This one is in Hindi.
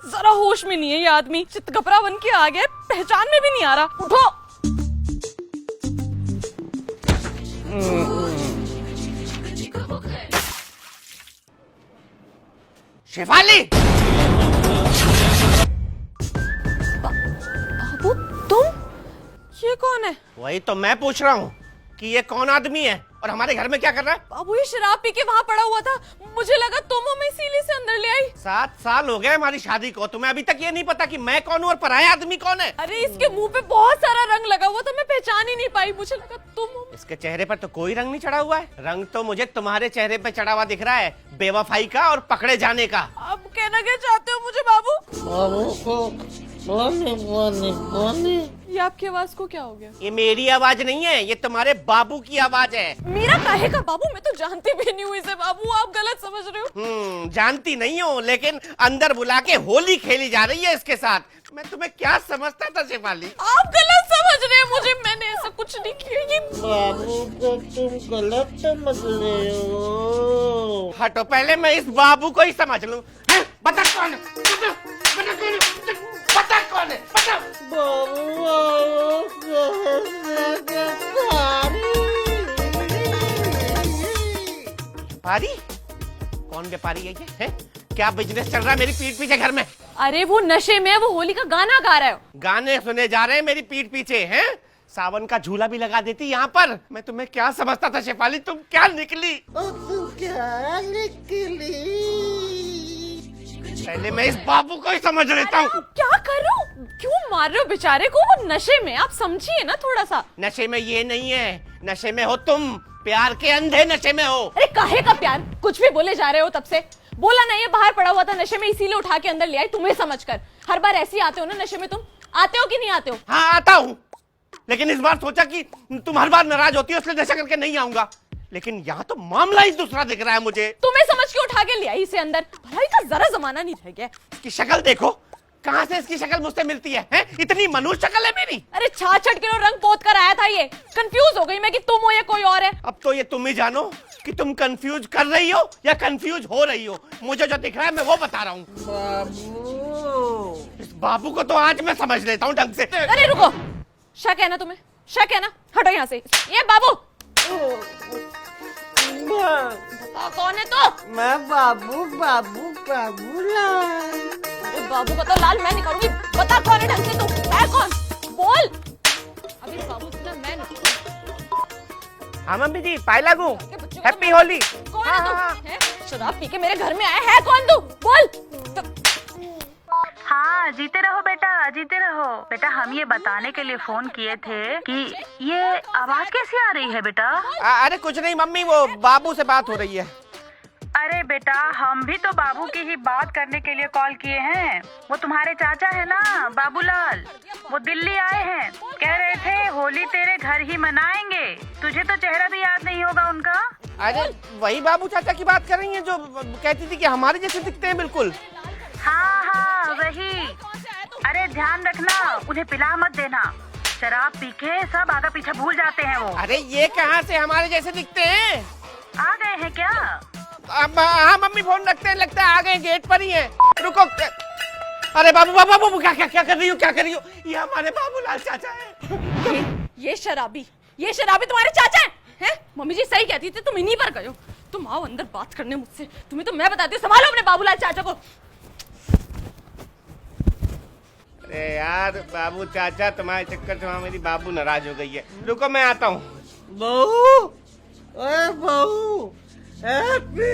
जरा होश में नहीं है ये आदमी, चितकबरा बन के आ गया, पहचान में भी नहीं आ रहा। उठो। शेफाली, बाबू तुम? ये कौन है? वही तो मैं पूछ रहा हूँ कि ये कौन आदमी है और हमारे घर में क्या कर रहा है? बाबू ये शराब पी के वहाँ पड़ा हुआ था, मुझे लगा तुम हो, मैं इसीलिए से अंदर ले आई। 7 साल हो गए हमारी शादी को, तुम्हें अभी तक ये नहीं पता कि मैं कौन हूँ और पराया आदमी कौन है? अरे इसके मुंह पे बहुत सारा रंग लगा हुआ था, मैं पहचान ही नहीं पाई, मुझे लगा तुम हो। इसके चेहरे पर तो कोई रंग नहीं चढ़ा हुआ है। रंग तो मुझे तुम्हारे चेहरे पे चढ़ा हुआ दिख रहा है, बेवफाई का और पकड़े जाने का। अब कहना क्या चाहते हो मुझे बाबू? ये आपकी आवाज को क्या हो गया? ये मेरी आवाज नहीं है, ये तुम्हारे बाबू की आवाज है। मेरा काहे का बाबू? मैं तो जानती भी नहीं हूँ इसे बाबू, आप गलत समझ रहे हो। जानती नहीं हो, लेकिन अंदर बुला के होली खेली जा रही है इसके साथ। मैं तुम्हें क्या समझता था शेफाली? आप गलत समझ रहे हैं मुझे, मैंने ऐसा कुछ नहीं किया। ये बाबू को तुम गलत समझ रहे हो। हटो, पहले मैं इस बाबू को ही समझ लूं। बता कौन है? बता कौन है? बता कौन है? बता। व्यापारी? कौन व्यापारी है ये? है? क्या बिजनेस चल रहा है मेरी पीठ पीछे घर में? अरे वो नशे में, वो होली का गाना गा रहा है। गाने सुने जा रहे हैं मेरी पीठ पीछे, हैं? सावन का झूला भी लगा देती यहाँ पर। मैं तुम्हें क्या समझता था शेफाली, तुम क्या निकली? तू क्या निकली? पहले मैं इस बाबू को ही समझ लेता हूँ। क्या कर रहे हो? क्यों मार रहे हो बेचारे को? वो नशे में, आप समझिए ना थोड़ा सा। नशे में ये नहीं है, नशे में हो तुम, प्यार के अंधे नशे में हो। अरे काहे का प्यार? कुछ भी बोले जा रहे हो तब से। बोला नहीं, ये बाहर पड़ा हुआ था नशे में, इसीलिए उठा के अंदर ले आई तुम्हें समझकर। हर बार ऐसे ही आते हो ना नशे में, तुम आते हो कि नहीं आते हो? हाँ आता हूँ, लेकिन इस बार सोचा कि तुम हर बार नाराज होती हो इसलिए नशा करके नहीं आऊंगा। लेकिन यहाँ तो मामला ही दूसरा दिख रहा है मुझे। तुम्हें समझ के उठा के ले आई इसे अंदर। भलाई का जरा जमाना नहीं रह गया। इसकी शक्ल देखो, कहाँ से इसकी शक्ल मुझसे मिलती है, हैं? इतनी मनुष्य शक्ल है मेरी। अरे छाछट के रंग पोत कर आया था ये। कंफ्यूज हो गई मैं कि तुम हो या कोई और है। अब तो ये तुम ही जानो कि तुम कंफ्यूज कर रही हो या कंफ्यूज हो रही हो। मुझे जो दिख रहा है मैं वो बता रहा हूँ। बाबू, इस बाबू को तो आज मैं समझ लेता हूँ ढंग से। अरे रुको, शक है ना तुम्हें? शक है ना? हटो यहाँ से। ये बाबू कौन है तो? मैं बाबू बाबू बाबूलाल। अरे बाबू का तो लाल मैं नहीं करूंगी। बता कौन है ढंग से तू? है कौन? बोल। अभी बाबू से मैं नहीं। हाँ मम्मी जी, पाए लागू। के बच्चों को हैप्पी होली। कौन है तू? हैं? शराब पी के मेरे घर में आया है कौन तू? बोल। हाँ जीते रहो बेटा, जीते रहो बेटा। हम ये बताने के लिए फोन किए थे कि ये आवाज कैसी आ रही है बेटा? अरे कुछ नहीं मम्मी, वो बाबू से बात हो रही है। अरे बेटा, हम भी तो बाबू की ही बात करने के लिए कॉल किए हैं। वो तुम्हारे चाचा है ना बाबूलाल, वो दिल्ली आए हैं। कह रहे थे होली तेरे घर ही मनाएंगे। तुझे तो चेहरा भी याद नहीं होगा उनका। अरे वही बाबू चाचा की बात कर रही हैं जो कहती थी कि हमारे जैसे दिखते हैं बिल्कुल। हाँ हाँ वही। अरे ध्यान रखना, उन्हें पिला मत देना। शराब पी के सब आगे पीछे भूल जाते हैं वो। अरे ये कहाँ से हमारे जैसे दिखते हैं? आ गए हैं क्या? अब हाँ मम्मी फोन रखते हैं, लगता है आ गए, गेट पर ही है। रुको। अरे बाबू बाबू बाबू क्या क्या क्या कर रही हो, क्या कर रही हो? ये हमारे बाबूलाल चाचा है। ये शराबी तुम्हारे चाचा हैं? मम्मी जी सही कहती थी, तुम इन्हीं पर गए हो। तुम आओ अंदर बात करने मुझसे। तुम्हें तो मैं बताती हूँ, संभालो अपने बाबूलाल चाचा को। अरे यार बाबू चाचा, तुम्हारे चक्कर से वहाँ मेरी बाबू नाराज हो गई है। रुको मैं आता हूँ। बहू, अरे बहू, हैप्पी